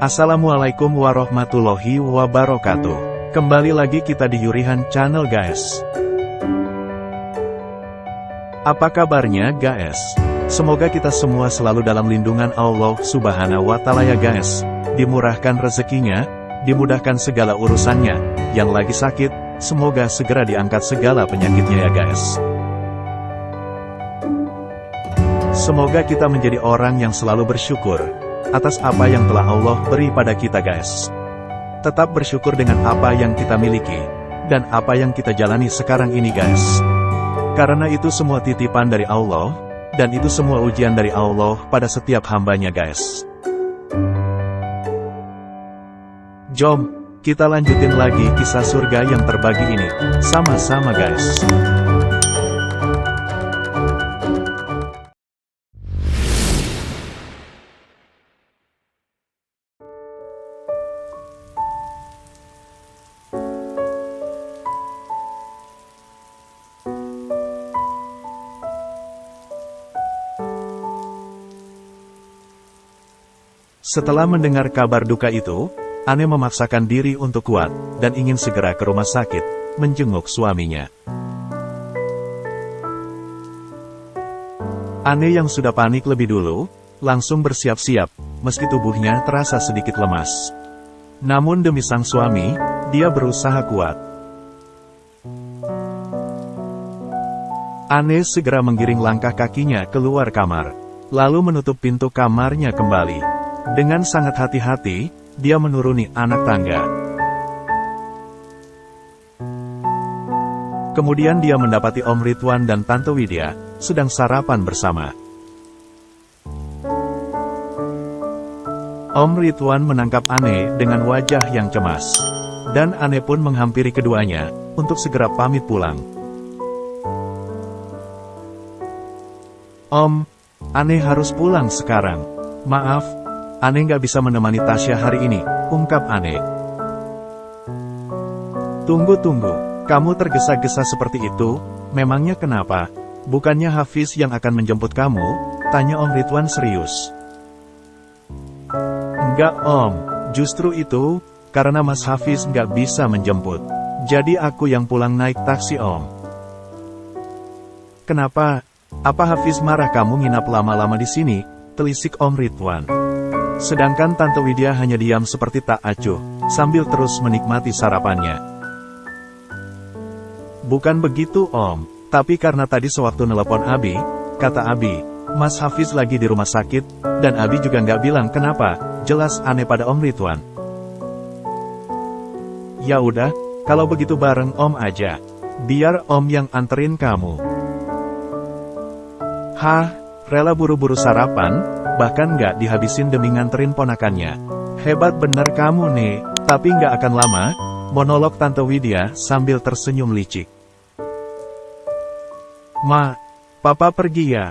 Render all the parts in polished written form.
Assalamualaikum warahmatullahi wabarakatuh. Kembali lagi kita di Yurihan Channel guys. Apa kabarnya guys? Semoga kita semua selalu dalam lindungan Allah Subhanahu wa Ta'ala ya guys. Dimurahkan rezekinya, dimudahkan segala urusannya. Yang lagi sakit, semoga segera diangkat segala penyakitnya ya guys. Semoga kita menjadi orang yang selalu bersyukur atas apa yang telah Allah beri pada kita guys. Tetap bersyukur dengan apa yang kita miliki, dan apa yang kita jalani sekarang ini guys. Karena itu semua titipan dari Allah, dan itu semua ujian dari Allah pada setiap hambanya guys. Jom, kita lanjutin lagi kisah surga yang terbagi ini, sama-sama guys. Setelah mendengar kabar duka itu, Ane memaksakan diri untuk kuat, dan ingin segera ke rumah sakit, menjenguk suaminya. Ane yang sudah panik lebih dulu, langsung bersiap-siap, meski tubuhnya terasa sedikit lemas. Namun demi sang suami, dia berusaha kuat. Ane segera menggiring langkah kakinya keluar kamar, lalu menutup pintu kamarnya kembali. Dengan sangat hati-hati, dia menuruni anak tangga. Kemudian dia mendapati Om Ridwan dan Tante Widya sedang sarapan bersama. Om Ridwan menangkap Ane dengan wajah yang cemas. Dan Ane pun menghampiri keduanya untuk segera pamit pulang. Om, Ane harus pulang sekarang. Maaf, Ane nggak bisa menemani Tasya hari ini, ungkap Ane. Tunggu, kamu tergesa-gesa seperti itu, memangnya kenapa? Bukannya Hafiz yang akan menjemput kamu? Tanya Om Ridwan serius. Enggak Om, justru itu, karena Mas Hafiz nggak bisa menjemput. Jadi aku yang pulang naik taksi Om. Kenapa? Apa Hafiz marah kamu nginap lama-lama di sini? Telisik Om Ridwan. Sedangkan Tante Widya hanya diam seperti tak acuh, sambil terus menikmati sarapannya. Bukan begitu Om, tapi karena tadi sewaktu nelpon Abi, kata Abi, Mas Hafiz lagi di rumah sakit, dan Abi juga nggak bilang kenapa, jelas Ane pada Om Ridwan. Ya udah, kalau begitu bareng Om aja, biar Om yang anterin kamu. Hah, rela buru-buru sarapan? Bahkan nggak dihabisin demi nganterin ponakannya. Hebat bener kamu nih, tapi nggak akan lama, monolog Tante Widya sambil tersenyum licik. Ma, Papa pergi ya?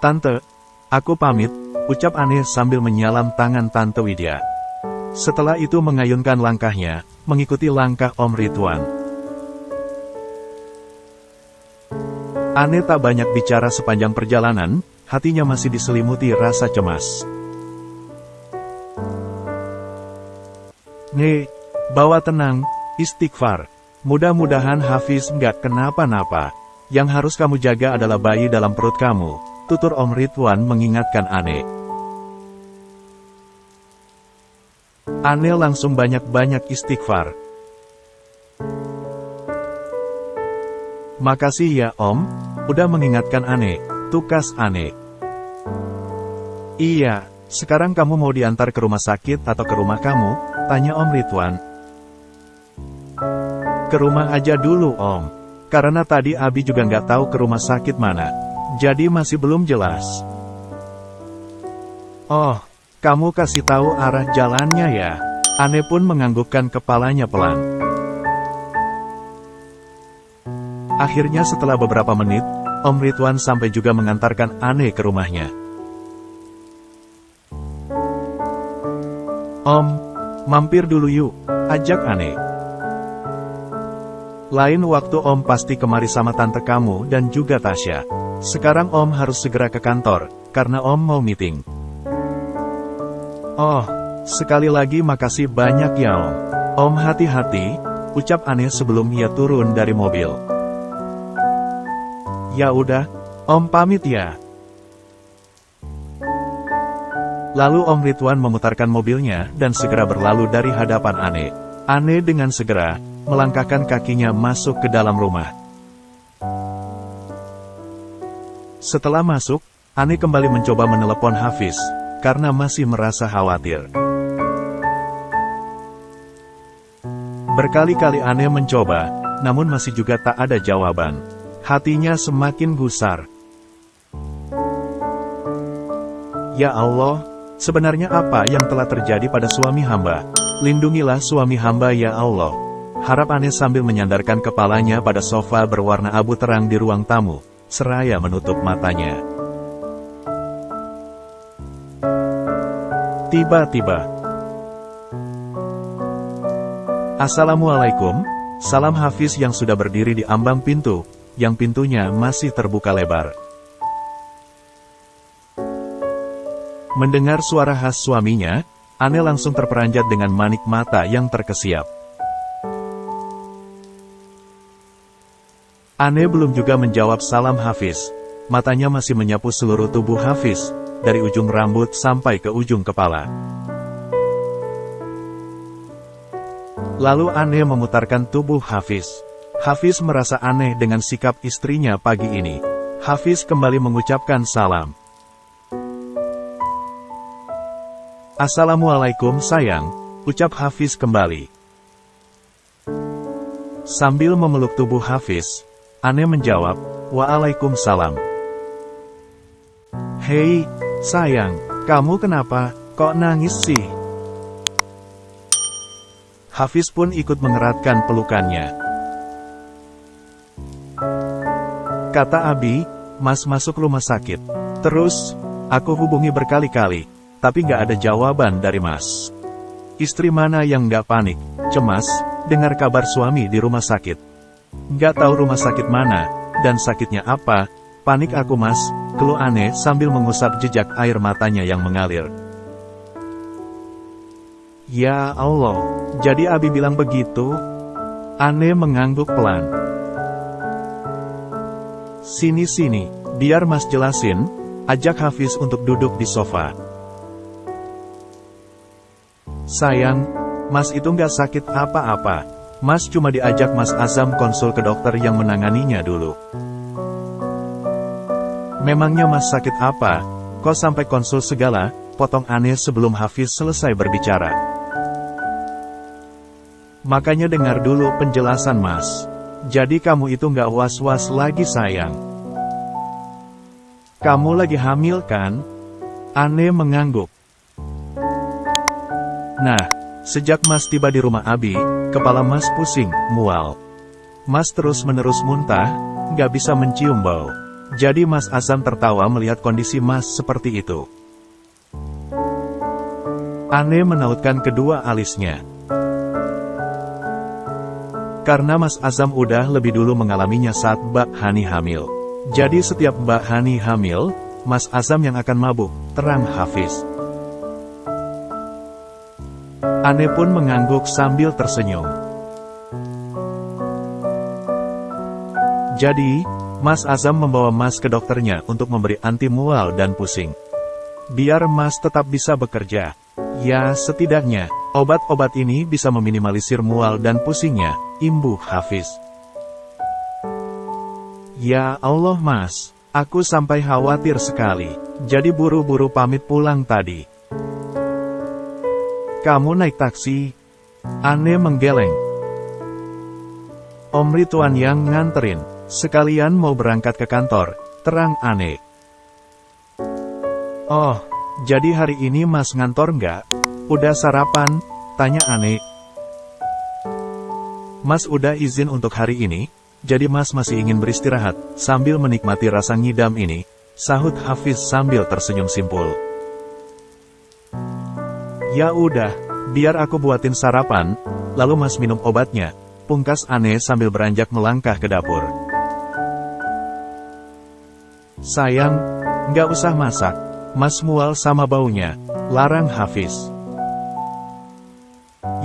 Tante, aku pamit, ucap Ane sambil menyalam tangan Tante Widya. Setelah itu mengayunkan langkahnya, mengikuti langkah Om Ridwan. Ane tak banyak bicara sepanjang perjalanan, hatinya masih diselimuti rasa cemas. Bawa tenang, istighfar. Mudah-mudahan Hafiz nggak kenapa-napa. Yang harus kamu jaga adalah bayi dalam perut kamu, tutur Om Ridwan mengingatkan Ane. Ane langsung banyak-banyak istighfar. Makasih ya Om, udah mengingatkan Ane, tukas Ane. Iya, sekarang kamu mau diantar ke rumah sakit atau ke rumah kamu? Tanya Om Ridwan. Ke rumah aja dulu Om, karena tadi Abi juga nggak tahu ke rumah sakit mana, jadi masih belum jelas. Oh, kamu kasih tahu arah jalannya ya? Ane pun menganggukkan kepalanya pelan. Akhirnya setelah beberapa menit, Om Ridwan sampai juga mengantarkan Ane ke rumahnya. Om, mampir dulu yuk, ajak Ane. Lain waktu Om pasti kemari sama tante kamu dan juga Tasya. Sekarang Om harus segera ke kantor, karena Om mau meeting. Oh, sekali lagi makasih banyak ya Om. Om hati-hati, ucap Ane sebelum ia turun dari mobil. Ya udah, Om pamit ya. Lalu Om Ridwan memutarkan mobilnya dan segera berlalu dari hadapan Ane. Ane dengan segera melangkahkan kakinya masuk ke dalam rumah. Setelah masuk, Ane kembali mencoba menelepon Hafiz, karena masih merasa khawatir. Berkali-kali Ane mencoba, namun masih juga tak ada jawaban. Hatinya semakin gusar. Ya Allah, sebenarnya apa yang telah terjadi pada suami hamba? Lindungilah suami hamba ya Allah. Harap Ane sambil menyandarkan kepalanya pada sofa berwarna abu terang di ruang tamu, seraya menutup matanya. Tiba-tiba. Assalamualaikum, salam Hafiz yang sudah berdiri di ambang pintu, yang pintunya masih terbuka lebar. Mendengar suara khas suaminya, Ane langsung terperanjat dengan manik mata yang terkesiap. Ane belum juga menjawab salam Hafiz, matanya masih menyapu seluruh tubuh Hafiz, dari ujung rambut sampai ke ujung kepala. Lalu Ane memutarkan tubuh Hafiz. Hafiz merasa aneh dengan sikap istrinya pagi ini. Hafiz kembali mengucapkan salam. Assalamualaikum sayang, ucap Hafiz kembali. Sambil memeluk tubuh Hafiz, Ane menjawab, Waalaikumsalam. Hei, sayang, kamu kenapa, kok nangis sih? Hafiz pun ikut mengeratkan pelukannya. Kata Abi, Mas masuk rumah sakit. Terus, aku hubungi berkali-kali, tapi nggak ada jawaban dari Mas. Istri mana yang nggak panik, cemas, dengar kabar suami di rumah sakit. Nggak tahu rumah sakit mana, dan sakitnya apa, panik aku Mas, keluh Ane sambil mengusap jejak air matanya yang mengalir. Ya Allah, jadi Abi bilang begitu? Ane mengangguk pelan. Sini-sini, biar Mas jelasin, ajak Hafiz untuk duduk di sofa. Sayang, Mas itu nggak sakit apa-apa. Mas cuma diajak Mas Azam konsul ke dokter yang menanganinya dulu. Memangnya Mas sakit apa? Kok sampai konsul segala? Potong Ane sebelum Hafiz selesai berbicara. Makanya dengar dulu penjelasan Mas. Jadi kamu itu nggak was-was lagi sayang. Kamu lagi hamil kan? Ane mengangguk. Nah, sejak Mas tiba di rumah Abi, kepala Mas pusing, mual. Mas terus-menerus muntah, nggak bisa mencium bau. Jadi Mas Azam tertawa melihat kondisi Mas seperti itu. Ane menautkan kedua alisnya. Karena Mas Azam udah lebih dulu mengalaminya saat Mbak Hani hamil. Jadi setiap Mbak Hani hamil, Mas Azam yang akan mabuk, terang Hafiz. Ane pun mengangguk sambil tersenyum. Jadi, Mas Azam membawa Mas ke dokternya untuk memberi anti mual dan pusing. Biar Mas tetap bisa bekerja. Ya, setidaknya, obat-obat ini bisa meminimalisir mual dan pusingnya, imbuh Hafiz. Ya Allah Mas, aku sampai khawatir sekali, jadi buru-buru pamit pulang tadi. Kamu naik taksi? Ane menggeleng. Om Ridwan yang nganterin, sekalian mau berangkat ke kantor, terang Ane. Oh, jadi hari ini Mas ngantor nggak? Udah sarapan? Tanya Ane. Mas udah izin untuk hari ini, jadi Mas masih ingin beristirahat, sambil menikmati rasa ngidam ini, sahut Hafiz sambil tersenyum simpul. Ya udah, biar aku buatin sarapan, lalu Mas minum obatnya, pungkas Ane sambil beranjak melangkah ke dapur. Sayang, nggak usah masak, Mas mual sama baunya, larang Hafiz.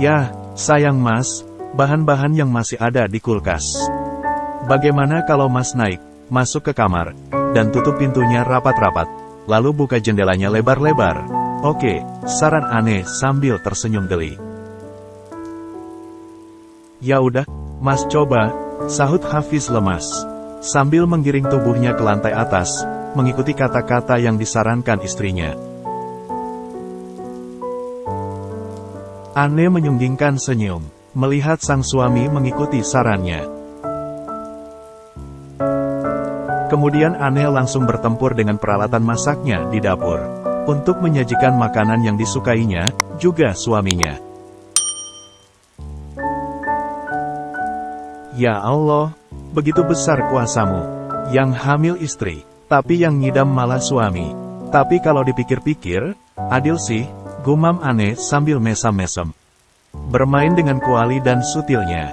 Yah, sayang Mas, bahan-bahan yang masih ada di kulkas. Bagaimana kalau Mas naik, masuk ke kamar, dan tutup pintunya rapat-rapat, lalu buka jendelanya lebar-lebar? Oke, saran Aneh sambil tersenyum geli. Ya udah, Mas coba, sahut Hafiz lemas, sambil menggiring tubuhnya ke lantai atas, mengikuti kata-kata yang disarankan istrinya. Aneh menyunggingkan senyum, melihat sang suami mengikuti sarannya. Kemudian Aneh langsung bertempur dengan peralatan masaknya di dapur, untuk menyajikan makanan yang disukainya, juga suaminya. Ya Allah, begitu besar kuasamu, yang hamil istri. Tapi yang ngidam malah suami. Tapi kalau dipikir-pikir, adil sih, gumam Aneh sambil mesam-mesem. Bermain dengan kuali dan sutilnya.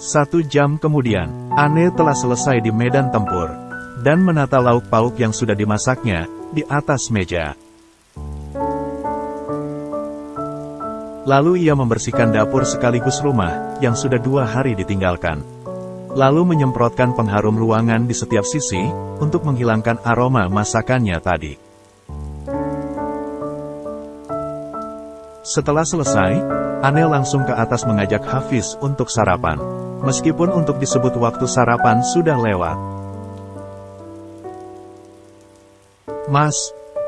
1 jam kemudian, Aneh telah selesai di medan tempur, dan menata lauk pauk yang sudah dimasaknya, di atas meja. Lalu ia membersihkan dapur sekaligus rumah, yang sudah 2 hari ditinggalkan. Lalu menyemprotkan pengharum ruangan di setiap sisi, untuk menghilangkan aroma masakannya tadi. Setelah selesai, Aneh langsung ke atas mengajak Hafiz untuk sarapan. Meskipun untuk disebut waktu sarapan sudah lewat. Mas,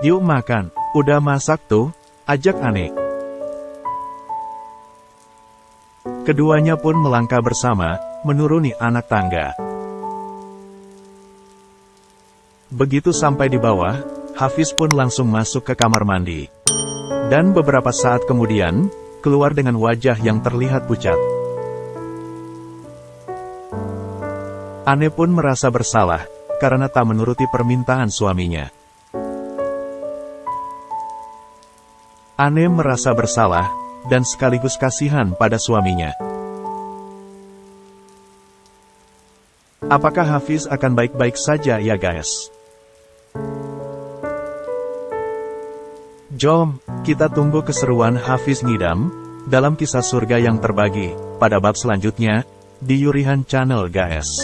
yuk makan, udah masak tuh, ajak Aneh. Keduanya pun melangkah bersama, menuruni anak tangga. Begitu sampai di bawah, Hafiz pun langsung masuk ke kamar mandi. Dan beberapa saat kemudian, keluar dengan wajah yang terlihat pucat. Aneh pun merasa bersalah, karena tak menuruti permintaan suaminya. Aneh merasa bersalah, dan sekaligus kasihan pada suaminya. Apakah Hafiz akan baik-baik saja ya guys? Jom, kita tunggu keseruan Hafiz ngidam, dalam kisah surga yang terbagi, pada bab selanjutnya, di Yurihan Channel guys.